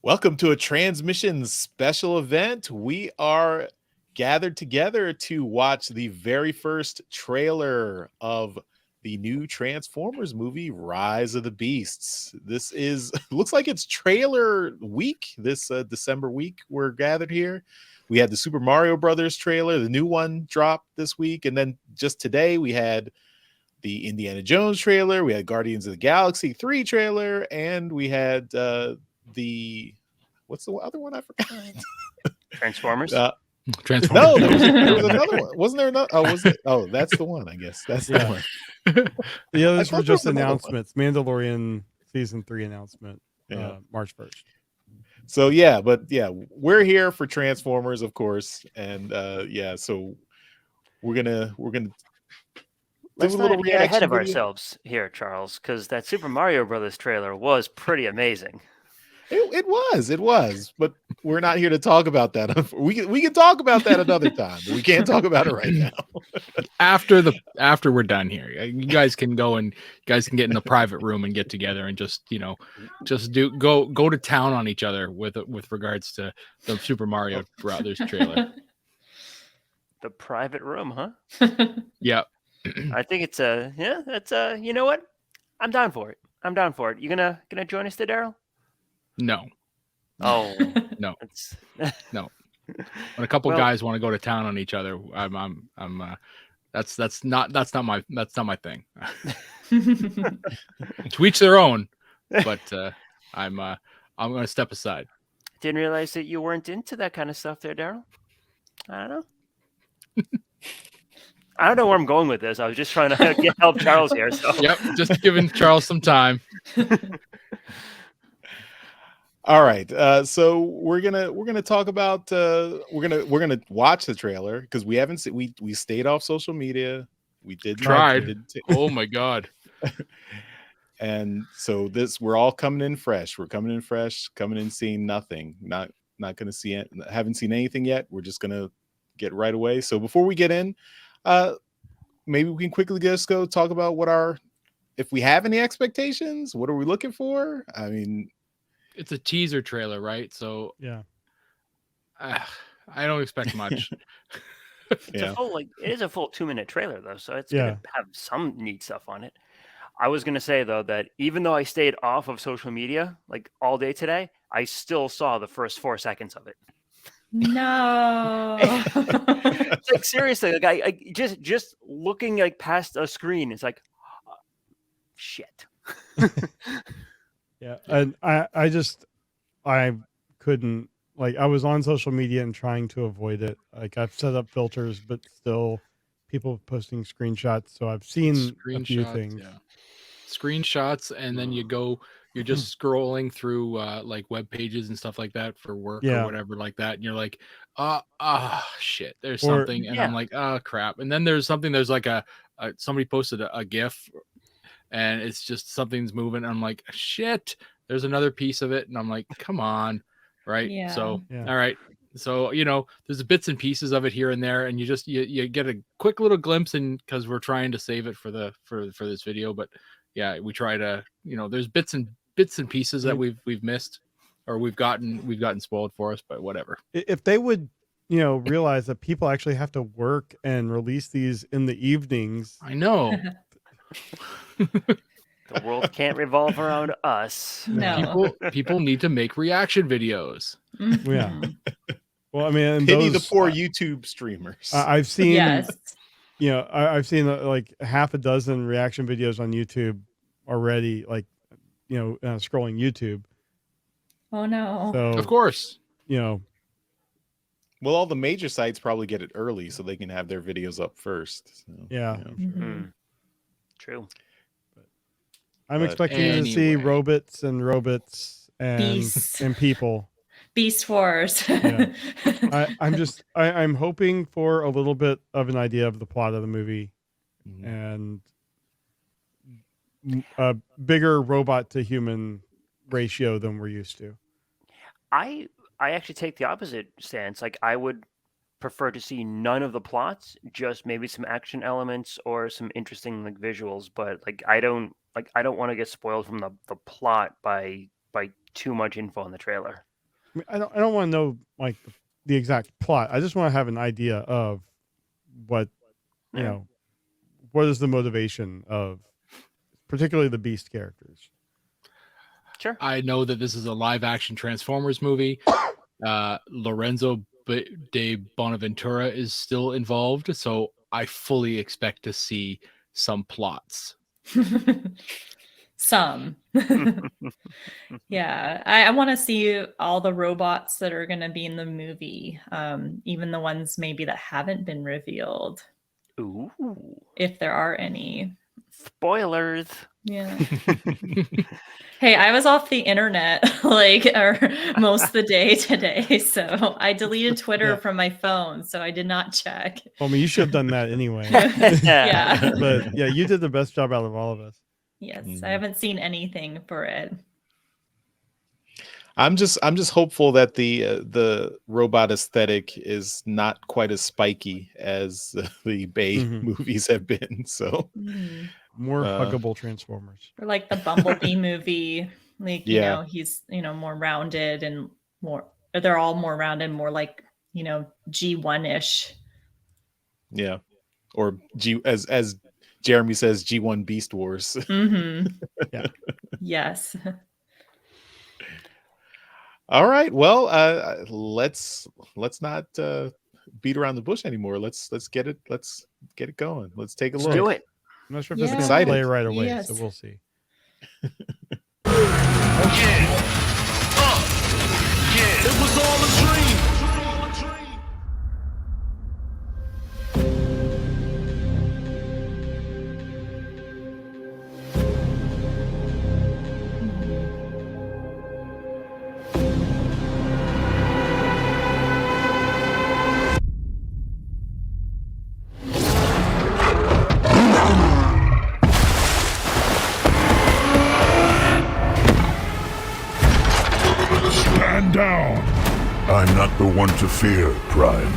Welcome to a transmission special event. We are gathered together to watch the very first trailer of the new Transformers movie, Rise of the Beasts. This is looks like it's trailer week. This December week, we're gathered here. We had the Super Mario Brothers trailer, the new one dropped this week, and then just today we had the Indiana Jones trailer, we had Guardians of the Galaxy 3 trailer, and we had the what's the other one I forgot? Transformers. Transformers. No, there was another one. Wasn't there another? Oh, was it? Oh, that's the one. I guess that's the one. The others I were thought there just was another one. announcements. Mandalorian season 3 announcement. Yeah. March 1st. So yeah, but yeah, we're here for Transformers, of course, and yeah, so we're gonna Let's do a not little get ahead reaction of video. ourselves here, Charles, because that Super Mario Brothers trailer was pretty amazing. It was, but we're not here to talk about that. We can talk about that another time, but we can't talk about it right now. after we're done here, you guys can go and you guys can get in the private room and get together and just go to town on each other with regards to the Super Mario Brothers trailer. The private room, huh? Yeah. I think it's that's you know what? I'm down for it. You gonna join us there, Darryl? No. Oh No. It's No. When a couple guys want to go to town on each other, I'm that's not my thing. To each their own, but I'm going to step aside. Didn't realize that you weren't into that kind of stuff there, Darryl. I don't know. I don't know where I'm going with this. I was just trying to help Charles here. So yep, just giving Charles some time. All right, so we're gonna talk about we're gonna watch the trailer because we haven't seen, we stayed off social media. We did tried. Oh my god! And so we're all coming in fresh. We're coming in fresh, coming in seeing nothing. Not gonna see it. Haven't seen anything yet. We're just gonna get right away. So before we get in, maybe we can quickly just go talk about if we have any expectations. What are we looking for? I mean, it's a teaser trailer, right? So yeah, I don't expect much. it is a full 2-minute trailer though, so it's gonna have some neat stuff on it. I was gonna say though that even though I stayed off of social media like all day today, I still saw the first 4 seconds of it. No. It's like seriously, like I just looking like past a screen, it's like shit. Yeah, and I couldn't, like, I was on social media and trying to avoid it. Like, I've set up filters, but still people posting screenshots, so I've seen a few things. Yeah. Screenshots, and then you're just scrolling through like web pages and stuff like that for work or whatever like that, and you're like, shit, there's something, and I'm like, oh crap, and then there's like a somebody posted a GIF, and it's just something's moving, and I'm like, shit, there's another piece of it, and I'm like, come on, right? Yeah. So all right, so there's bits and pieces of it here and there, and you get a quick little glimpse, and because we're trying to save it for this video, but yeah, we try to, there's bits and pieces that we've missed, or we've gotten spoiled for us, but whatever. If they would, realize that people actually have to work and release these in the evenings. I know. The world can't revolve around us. No. People need to make reaction videos. Mm-hmm. Yeah. Well, I mean, pity the poor YouTube streamers. I've seen, yes. I've seen like half a dozen reaction videos on YouTube already, like, scrolling YouTube. Oh no. So, of course, well, all the major sites probably get it early so they can have their videos up first. So, yeah. Mm-hmm. True. I'm expecting to see robots and Beasts. and people. Beast Wars. Yeah. I'm hoping for a little bit of an idea of the plot of the movie, and a bigger robot to human ratio than we're used to. I actually take the opposite stance. Like, I would prefer to see none of the plots, just maybe some action elements or some interesting like visuals, but like I don't want to get spoiled from the plot by by too much info in the trailer. I don't want to know like the exact plot. I just want to have an idea of what you know. What is the motivation of, particularly the Beast characters? Sure. I know that this is a live action Transformers movie. Lorenzo de Bonaventura is still involved, so I fully expect to see some plots. Some. Yeah, I want to see all the robots that are going to be in the movie, even the ones maybe that haven't been revealed. Ooh. If there are any. Spoilers. Yeah. Hey, I was off the internet or most of the day today, so I deleted Twitter from my phone, so I did not check. Well, I mean, you should have done that anyway. Yeah. But yeah, you did the best job out of all of us. Yes, I haven't seen anything for it. I'm just hopeful that the robot aesthetic is not quite as spiky as the Bay movies have been. So more huggable Transformers, or like the Bumblebee movie, like you know he's more rounded and more. They're all more rounded, more like G1-ish. Yeah, or G as Jeremy says, G1 Beast Wars. Yeah. Yes. All right. Well, let's not beat around the bush anymore. Let's get it going. Let's take a look. Do it. I'm not sure if it's going to play right away, so we'll see. It was all a dream. Stand down. I'm not the one to fear, Prime.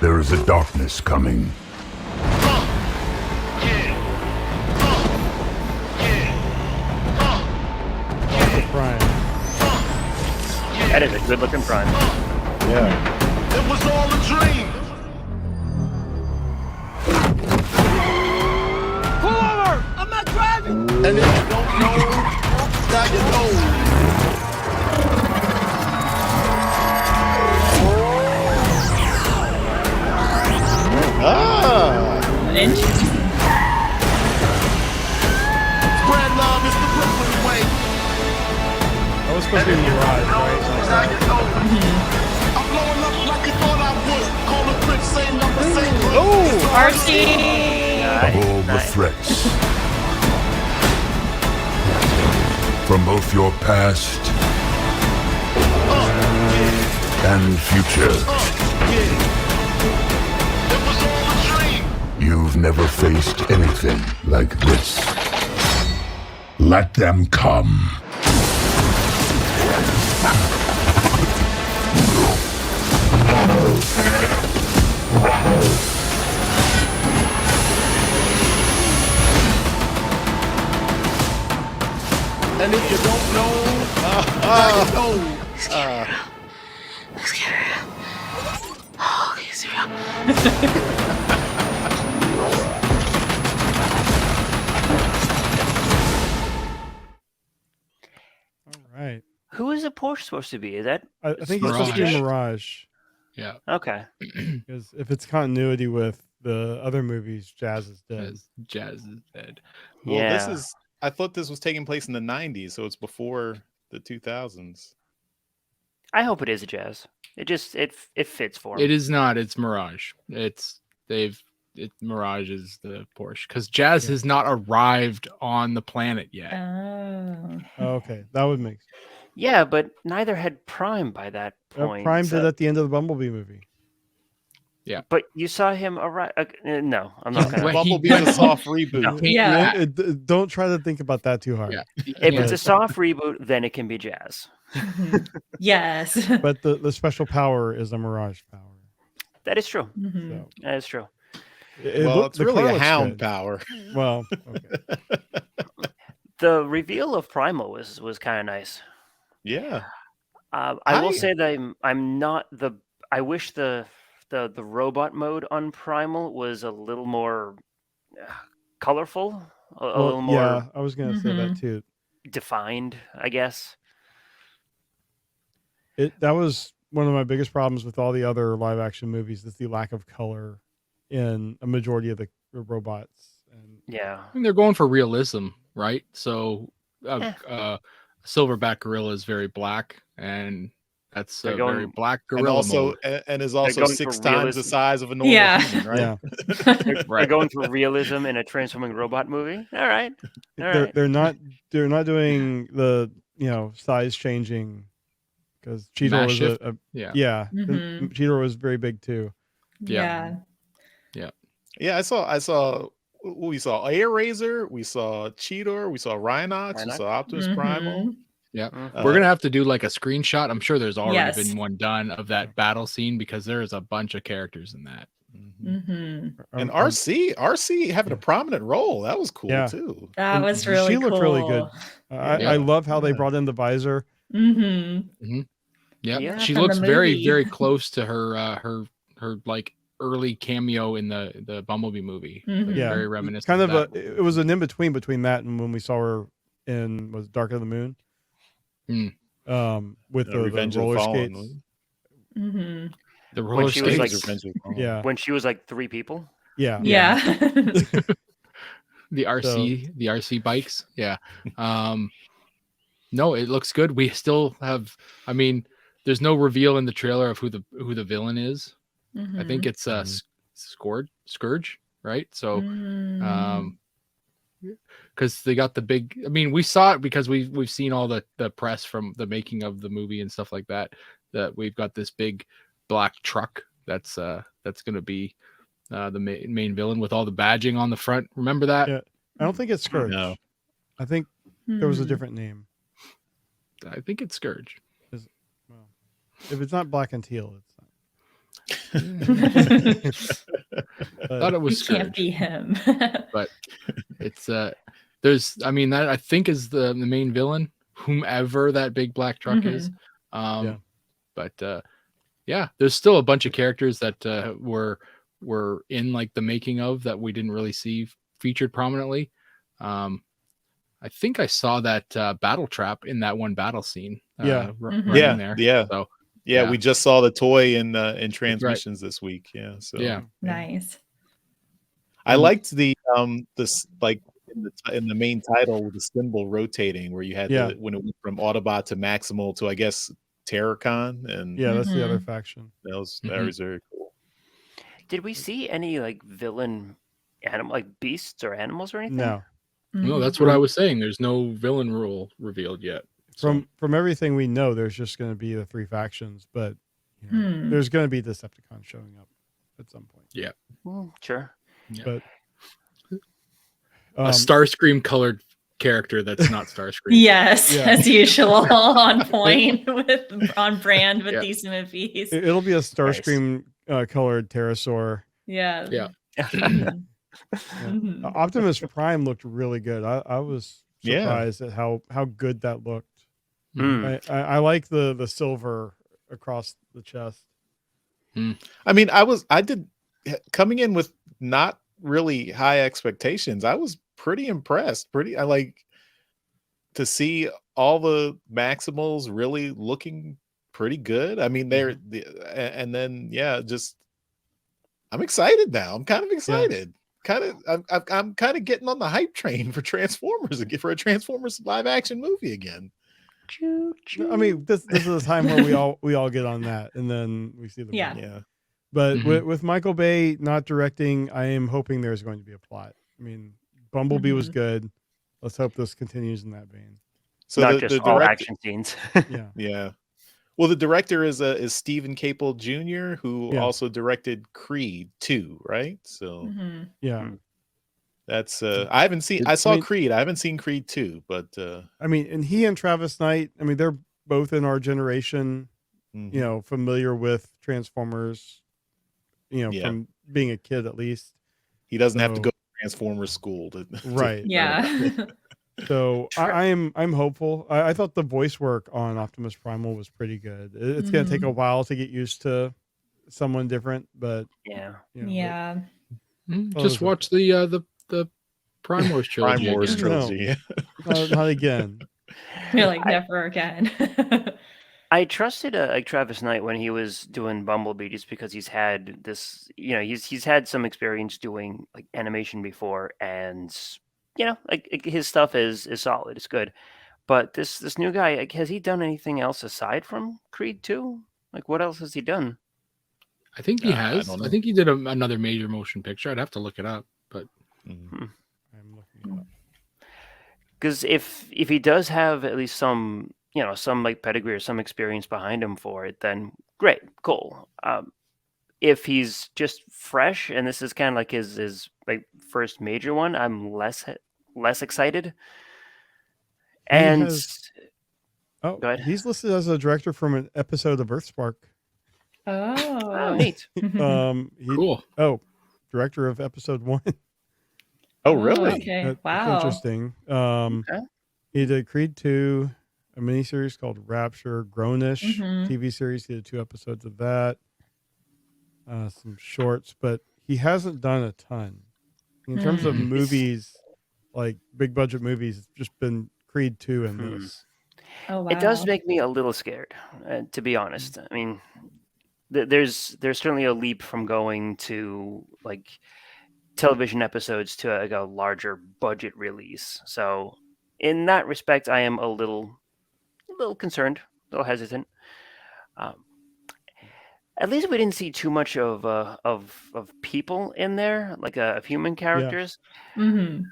There is a darkness coming. Prime. That is a good looking Prime. Yeah. It was all a dream. Pull over! I'm not driving! And if you don't know, now you know. Interesting. Spread love is the Brooklyn way. That was supposed to be Mirage, right? Now you know. I'm blowing up like you thought I would. Call the Prince, same number, same group. Oh, RC. All the threats from both your past and future. You've never faced anything like this. Let them come. And if you don't know, now you know. Let's get her. Oh, okay, Zero. All right. Who is the Porsche supposed to be? Is that? I think it's supposed to be Mirage. Yeah. Okay. Because if it's continuity with the other movies, Jazz is dead. Jazz is dead. Well, I thought this was taking place in the 90s, so it's before the 2000s. I hope it is a Jazz. It fits for him. It is not. It's Mirage. Mirage is the Porsche because Jazz has not arrived on the planet yet. Oh. Okay, that would make sense. Yeah, but neither had Prime by that point. Prime did at the end of the Bumblebee movie. Yeah, but you saw him arrive. No, I'm not gonna. Bumblebee is a soft reboot. No. Yeah. Don't try to think about that too hard. Yeah. If it's a soft reboot, then it can be Jazz. Yes. But the special power is a Mirage power. That is true. So, That is true. It's really a hound power. Well, okay. The reveal of Primal was kind of nice. Yeah. I will say that I'm not the. I wish the robot mode on Primal was a little more colorful, a little more. Yeah, I was gonna say that too. Defined, I guess. That was one of my biggest problems with all the other live action movies is the lack of color in a majority of the robots. And yeah, I mean, they're going for realism, right? So silverback gorilla is very black, and that's a very black gorilla mode. And is also 6 times the size of a normal human, right? Yeah. They're going for realism in a transforming robot movie. All right. They're not doing the size changing because Cheetor was Cheetor was very big too. Yeah. I saw we saw Air Razor, we saw Cheetor, we saw Rhinox, we saw Optimus Primal. Yeah, we're gonna have to do like a screenshot. I'm sure there's already been one done of that battle scene because there's a bunch of characters in that. And RC having a prominent role, that was cool too. That was really she looked really good. I love how they brought in the visor. Yeah, she looks very, very close to her like early cameo in the Bumblebee movie. Like, very reminiscent. Kind of it was an in between that and when we saw her in Dark of the Moon. With the roller skates. The roller skates. When she was like 3 people. Yeah. The RC bikes. Yeah. No, it looks good. We still have. I mean, there's no reveal in the trailer of who the villain is. I think it's Scourge, right? So, because they got the big. I mean, we saw it because we've seen all the press from the making of the movie and stuff like that. That we've got this big black truck that's going to be the main villain with all the badging on the front. Remember that? Yeah. I don't think it's Scourge. No. I think there was a different name. I think it's Scourge. If it's not black and teal, it's not. I thought it was Scourge. Can't be him. But it's there's I mean that I think is the main villain, whomever that big black truck is. But there's still a bunch of characters that were in like the making of that we didn't really see featured prominently. I think I saw that battle trap in that one battle scene. There. So we just saw the toy in transmissions this week. Yeah. So nice. I liked the this like in the main title with the symbol rotating where you had when it went from Autobot to Maximal to I guess Terrorcon and that's the other faction. That was very cool. Did we see any like villain animal like beasts or animals or anything? No, that's what I was saying. There's no villain rule revealed yet. From everything we know, there's just going to be the 3 factions, but there's going to be Decepticons showing up at some point. Yeah, sure. Yeah. But a Starscream colored character that's not Starscream. Yes, as usual, on point on brand with these movies. It'll be a Starscream colored pterosaur. Yeah. Optimus Prime looked really good. I was surprised at how good that looked. I like the silver across the chest. I mean, I did coming in with not really high expectations. I was pretty impressed. I like to see all the Maximals really looking pretty good. I mean, and then just I'm excited now. I'm kind of excited. I'm kind of getting on the hype train for Transformers again, for a Transformers live action movie again. I mean, this is a time where we all get on that, and then we see the movie. But with Michael Bay not directing, I am hoping there's going to be a plot. I mean, Bumblebee was good. Let's hope this continues in that vein. So not just all action scenes. Yeah. Well, the director is Stephen Caple Jr., who also directed Creed 2, right? So that's I haven't seen. I saw Creed. I haven't seen Creed 2, but I mean, and he and Travis Knight. I mean, they're both in our generation. Familiar with Transformers. From being a kid at least. He doesn't have to go to Transformers school to right. Yeah. So I'm hopeful. I thought the voice work on Optimus Primal was pretty good. It's gonna take a while to get used to someone different, but Yeah. Yeah. Just watch the Prime Wars trilogy. Prime Wars again. trilogy. Not again. You're like, never again. I trusted like Travis Knight when he was doing Bumblebee, just because he's had this, he's had some experience doing like animation before, and like his stuff is solid, it's good. But this new guy, like, has he done anything else aside from Creed 2? Like, what else has he done? I think he has. don't I know. think he did another major motion picture. I'd have to look it up, but I'm looking it up. Because if he does have at least some some like pedigree or some experience behind him for it, then great, cool. If he's just fresh and this is kind of like his like first major one, I'm less excited. And oh, go ahead. he's listed as a director from an episode of Earthspark. Oh, neat. cool. Oh, director of episode 1. Oh, really? Okay. That's Wow. interesting. Okay. He did Creed 2, a miniseries called Rapture, Grownish Mhm. TV series. He did 2 episodes of that. Some shorts, but he hasn't done a ton. In terms of movies, like big budget movies, it's just been Creed 2 and this. Oh wow. It does make me a little scared, to be honest. I mean, there's certainly a leap from going to like television episodes to like a larger budget release. So in that respect, I am a little concerned, a little hesitant. At least we didn't see too much of people in there, like of human characters. Mm-hmm.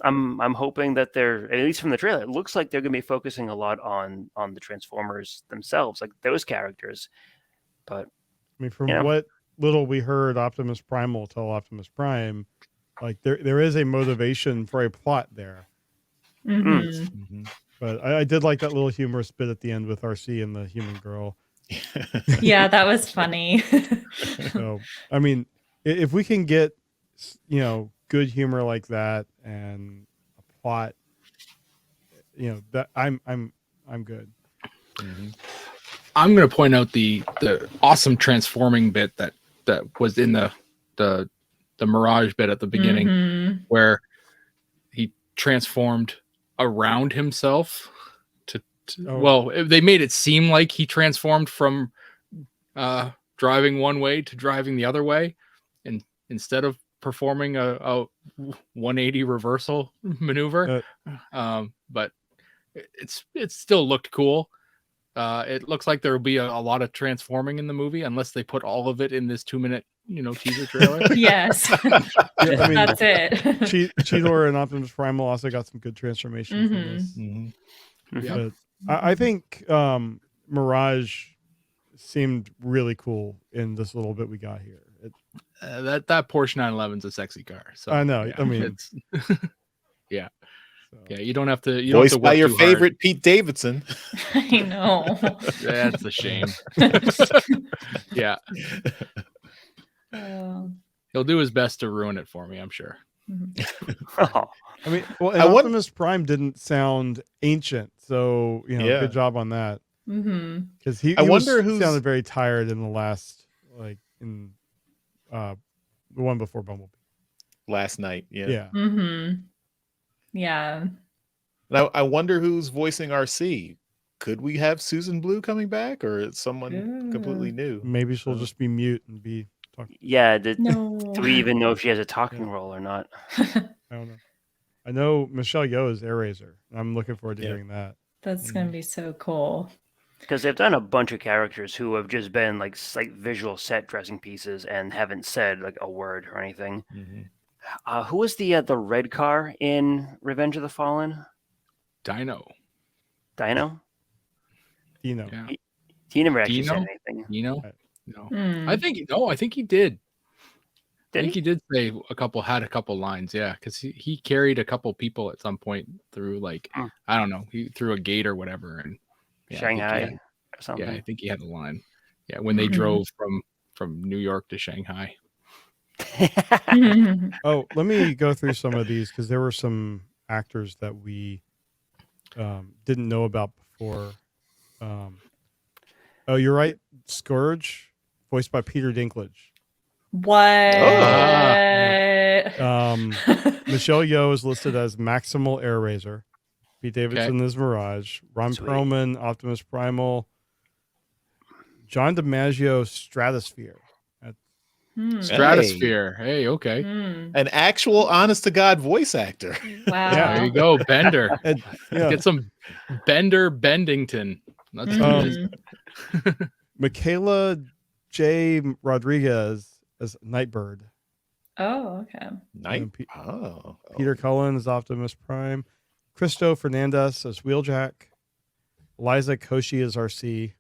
I'm hoping that they're, at least from the trailer, it looks like they're going to be focusing a lot on the Transformers themselves, like those characters. But I mean, from what little we heard, Optimus Primal tell Optimus Prime, like there is a motivation for a plot there. Mm-hmm. But I did like that little humorous bit at the end with RC and the human girl. Yeah, that was funny. So, I mean, if we can get, good humor like that and a plot, that I'm good. I'm going to point out the awesome transforming bit that was in the Mirage bit at the beginning, where he transformed around himself well, they made it seem like he transformed from driving one way to driving the other way, and instead of performing a 180 reversal maneuver, but it still looked cool. It looks like there will be a lot of transforming in the movie, unless they put all of it in this 2-minute teaser trailer. Yes. Yeah, I mean, that's it. Cheetor and Optimus Primal also got some good transformation from this. But I think Mirage seemed really cool in this little bit we got here. That Porsche 911 is a sexy car. So I know. Yeah, I mean, it's yeah. Yeah, you don't have to. You Voiced don't have to by work your too favorite Pete Davidson. I know. That's a shame. Yeah. He'll do his best to ruin it for me, I'm sure. Oh. I mean, well, and Optimus Prime didn't sound ancient, so good job on that. Because he sounded very tired in the last, like in the one before Bumblebee. Last night, yeah. Yeah. Now I wonder who's voicing RC. Could we have Susan Blue coming back, or is someone completely new? Maybe she'll just be mute and be talking. Yeah. No. Do we even know if she has a talking role or not? I don't know. I know Michelle Yeoh is Airraiser. I'm looking forward to hearing that. That's gonna be so cool. Because they've done a bunch of characters who have just been like visual set dressing pieces and haven't said like a word or anything. Who was the red car in Revenge of the Fallen? Dino. Dino. Yeah. He never actually said anything. No. I think he did. I think he did say had a couple lines, yeah, because he carried a couple people at some point through I don't know, he through a gate or whatever, and Shanghai or something. Yeah, I think he had a line. Yeah, when they drove from New York to Shanghai. Oh, let me go through some of these because there were some actors that we didn't know about before. Oh, you're right. Scourge, voiced by Peter Dinklage. What? Michelle Yeoh is listed as Maximal Air Razor. Pete Davidson is Mirage. Ron Perlman, Optimus Primal. John DiMaggio, Stratosphere. Stratosphere. Hey, okay. An actual honest to God voice actor. Wow. Yeah, there you go. Bender. Get some Bender Bendington. That's Michaela J. Rodriguez as Nightbird. Oh, okay. Peter Cullen as Optimus Prime. Cristo Fernandez as Wheeljack. Liza Koshy as RC.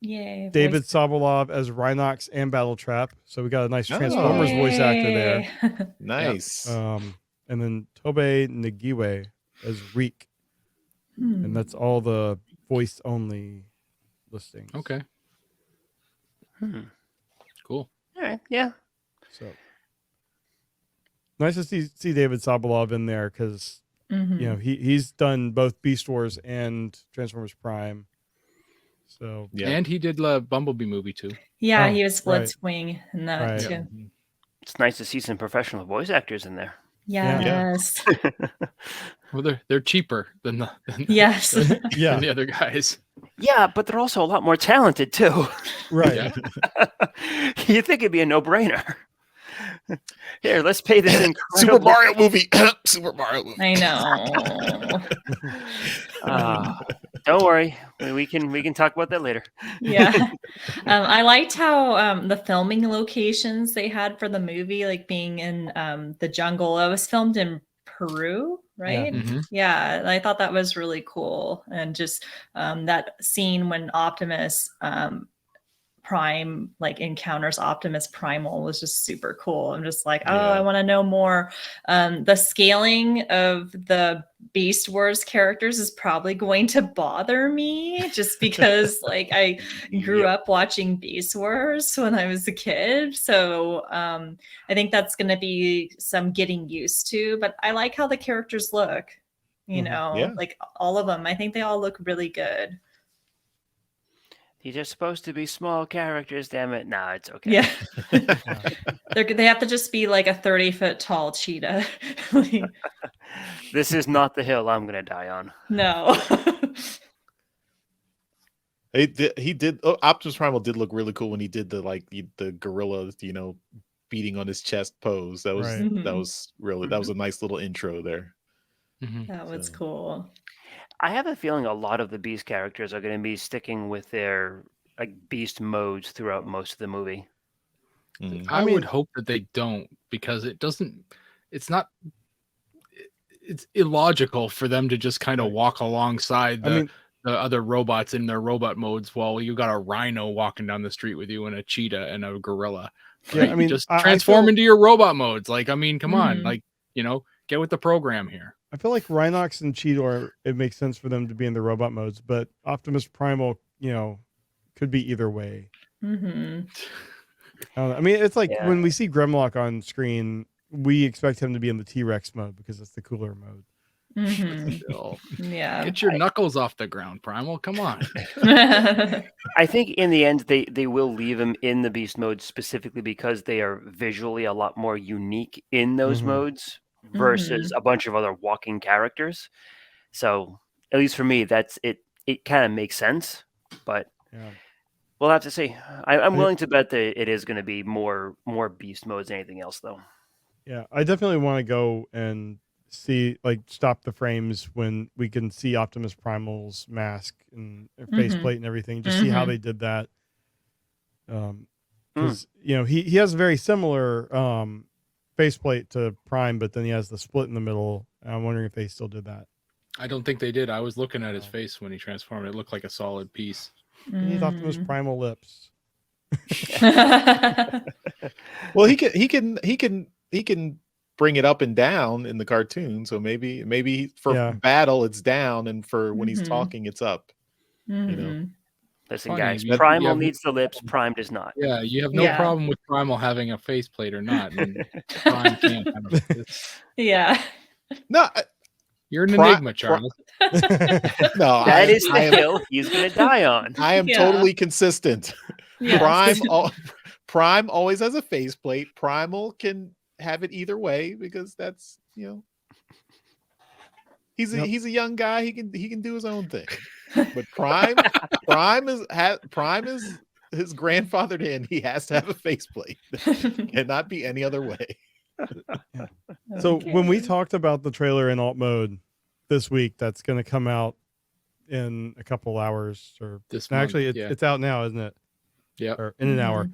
Yay. David Sobolov as Rhinox and Battletrap. So we got a nice Transformers voice actor there. Nice. And then Tobe Nagiwe as Reek. And that's all the voice only listings. Okay. Cool. All right. Yeah. So nice to see David Sobolov in there because you know he's done both Beast Wars and Transformers Prime. So and he did the Bumblebee movie too. Yeah, he was Blitzwing in that too. It's nice to see some professional voice actors in there. Yes. Well, they're cheaper than the than the other guys. Yeah, but they're also a lot more talented too. Right. You think it'd be a no-brainer? Here, let's pay this incredible Super Mario movie. Super Mario movie. I know. Don't worry, we can talk about that later. Yeah. I liked how the filming locations they had for the movie, like being in the jungle. It was filmed in Peru, right? Yeah, I thought that was really cool. And just that scene when Optimus Prime like encounters Optimus Primal was just super cool. I'm just like, I want to know more. The scaling of the Beast Wars characters is probably going to bother me just because like I grew up watching Beast Wars when I was a kid. So I think that's going to be some getting used to, but I like how the characters look, you know, like all of them. I think they all look really good. These are supposed to be small characters, damn it. Nah, it's okay. Yeah. They have to just be like a 30-foot tall cheetah. This is not the hill I'm going to die on. No. He did. Optimus Primal did look really cool when he did the gorilla, beating on his chest pose. That was that was a nice little intro there. That was cool. I have a feeling a lot of the Beast characters are going to be sticking with their Beast modes throughout most of the movie. I would hope that they don't, because it's illogical for them to just kind of walk alongside the other robots in their robot modes while you got a rhino walking down the street with you and a cheetah and a gorilla. Right? Yeah, just transform into your robot modes. Like, come on, get with the program here. I feel like Rhinox and Cheetor, it makes sense for them to be in the robot modes, but Optimus Primal, could be either way. It's like when we see Grimlock on screen, we expect him to be in the T-Rex mode because it's the cooler mode. Yeah. Get your knuckles off the ground, Primal. Come on. I think in the end, they will leave him in the Beast mode specifically because they are visually a lot more unique in those modes versus a bunch of other walking characters. So at least for me, that's it. It kind of makes sense, but we'll have to see. I'm willing to bet that it is going to be more Beast modes than anything else, though. Yeah, I definitely want to go and see, stop the frames when we can see Optimus Primal's mask and faceplate and everything. Just see how they did that. Because he has a very similar faceplate to Prime, but then he has the split in the middle. And I'm wondering if they still did that. I don't think they did. I was looking at his face when he transformed. It looked like a solid piece. He needs Optimus Primal lips. Well, he can bring it up and down in the cartoon. So maybe for battle it's down, and for when he's talking it's up. Listen, guys, Primal needs the lips. Prime does not. Yeah, you have no problem with Primal having a faceplate or not. And Prime can't have it. Yeah. No, You're an enigma, Charles. No, that is the hill he's going to die on. I am totally consistent. Yes. Prime always has a faceplate. Primal can have it either way because that's, you know, he's a young guy. He can do his own thing. But Prime is his grandfathered in. He has to have a faceplate. Cannot be any other way. Yeah. So when we talked about the trailer in alt mode this week, that's going to come out in a couple hours, or actually it's out now, isn't it? Yeah, or in an hour,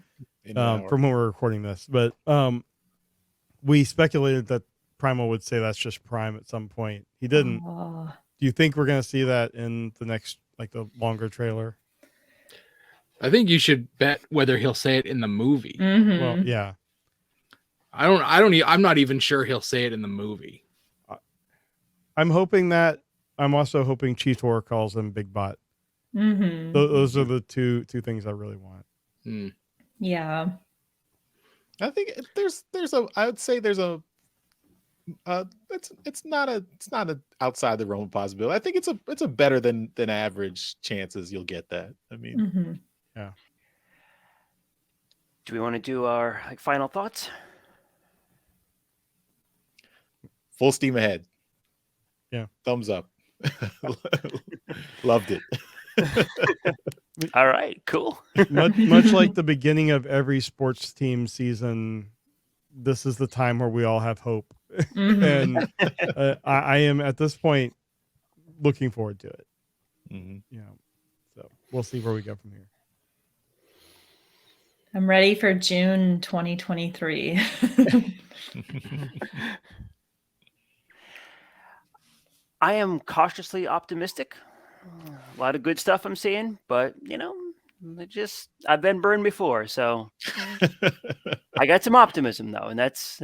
from when we're recording this. But we speculated that Primal would say that's just Prime at some point. He didn't. Do you think we're going to see that in the next, like the longer trailer? I think you should bet whether he'll say it in the movie. Well, yeah. I'm not even sure he'll say it in the movie. I'm hoping that. I'm also hoping Chief Tor calls him Big Bot. Those are the two things I really want. Yeah. I think I would say there's a it's not a outside the realm of possibility. I think it's a better than average chances you'll get that. I mean, yeah. Do we want to do our final thoughts? Full steam ahead. Yeah. Thumbs up. Loved it. All right, cool. much like the beginning of every sports team season, this is the time where we all have hope. And I am at this point looking forward to it. Yeah. So we'll see where we go from here. I'm ready for June 2023. I am cautiously optimistic. A lot of good stuff I'm seeing, but I've been burned before, so I got some optimism though, and that's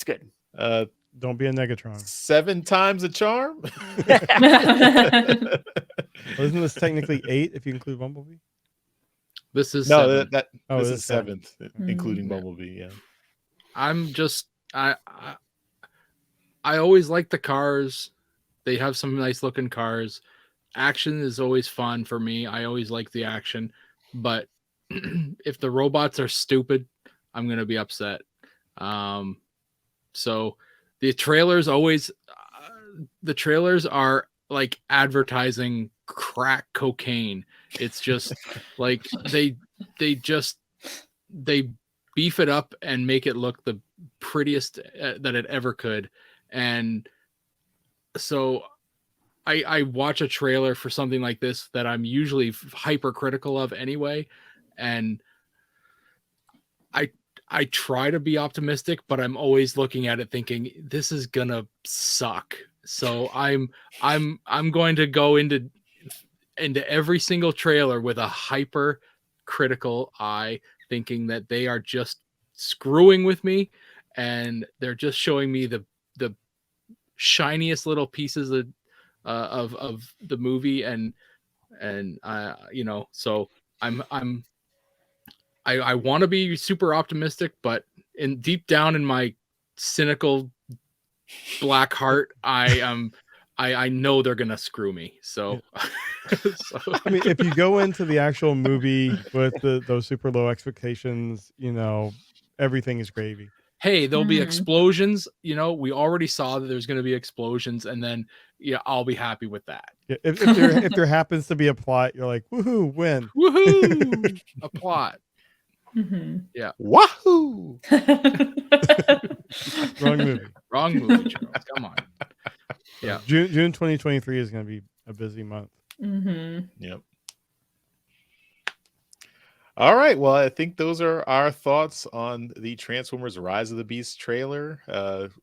good. Don't be a Negatron. 7 times a charm. Isn't this technically 8 if you include Bumblebee? This is no 7. This is 7th, including Bumblebee. Yeah. I'm just I always like the cars. They have some nice looking cars. Action is always fun for me. I always like the action, but if the robots are stupid, I'm going to be upset. So the trailers are like advertising crack cocaine. It's just like they beef it up and make it look the prettiest that it ever could. And so I watch a trailer for something like this that I'm usually hypercritical of anyway, and I try to be optimistic, but I'm always looking at it thinking this is gonna suck. So I'm going to go into every single trailer with a hyper critical eye, thinking that they are just screwing with me, and they're just showing me the shiniest little pieces of the movie, and so I want to be super optimistic, but deep down in my cynical black heart, I know they're gonna screw me. So, I mean, if you go into the actual movie with those super low expectations, everything is gravy. Hey, there'll be explosions. We already saw that there's going to be explosions, and then I'll be happy with that. Yeah, if there happens to be a plot, you're like, woohoo, win. Woohoo! A plot. Yeah. Wahoo! Wrong movie. Wrong movie, Charles. Come on. Yeah. June 2023 is going to be a busy month. Yep. All right. Well, I think those are our thoughts on the Transformers Rise of the Beast trailer.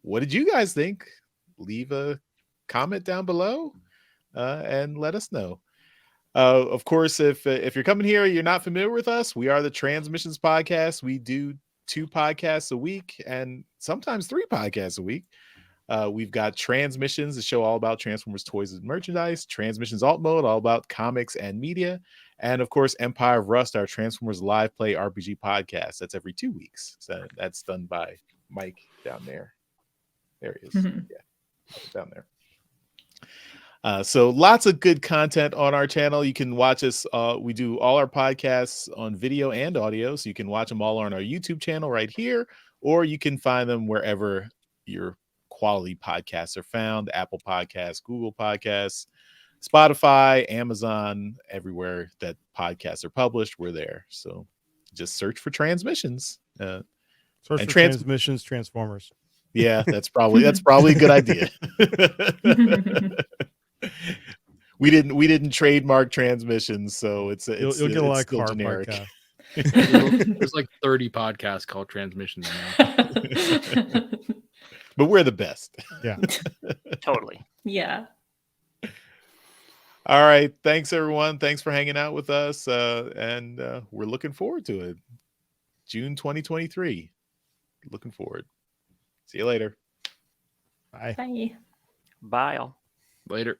What did you guys think? Leave a comment down below and let us know. Of course, if you're coming here, you're not familiar with us, we are the Transmissions Podcast. We do 2 podcasts a week and sometimes 3 podcasts a week. We've got Transmissions, the show all about Transformers toys and merchandise. Transmissions Alt Mode, all about comics and media. And of course, Empire of Rust, our Transformers live play RPG podcast. That's every 2 weeks. So that's done by Mike down there. There he is. Yeah, down there. So lots of good content on our channel. You can watch us. We do all our podcasts on video and audio, so you can watch them all on our YouTube channel right here, or you can find them wherever your quality podcasts are found: Apple Podcasts, Google Podcasts, Spotify, Amazon, everywhere that podcasts are published, we're there. So just search for Transmissions. Search for Transmissions, Transformers. Yeah, that's probably a good idea. We didn't trademark Transmissions, so you'll get a lot of car generic. There's like 30 podcasts called Transmissions now. But we're the best. Yeah. Totally. Yeah. All right. Thanks, everyone. Thanks for hanging out with us. And we're looking forward to it. June 2023. Looking forward. See you later. Bye. Bye. Bye. All. Later.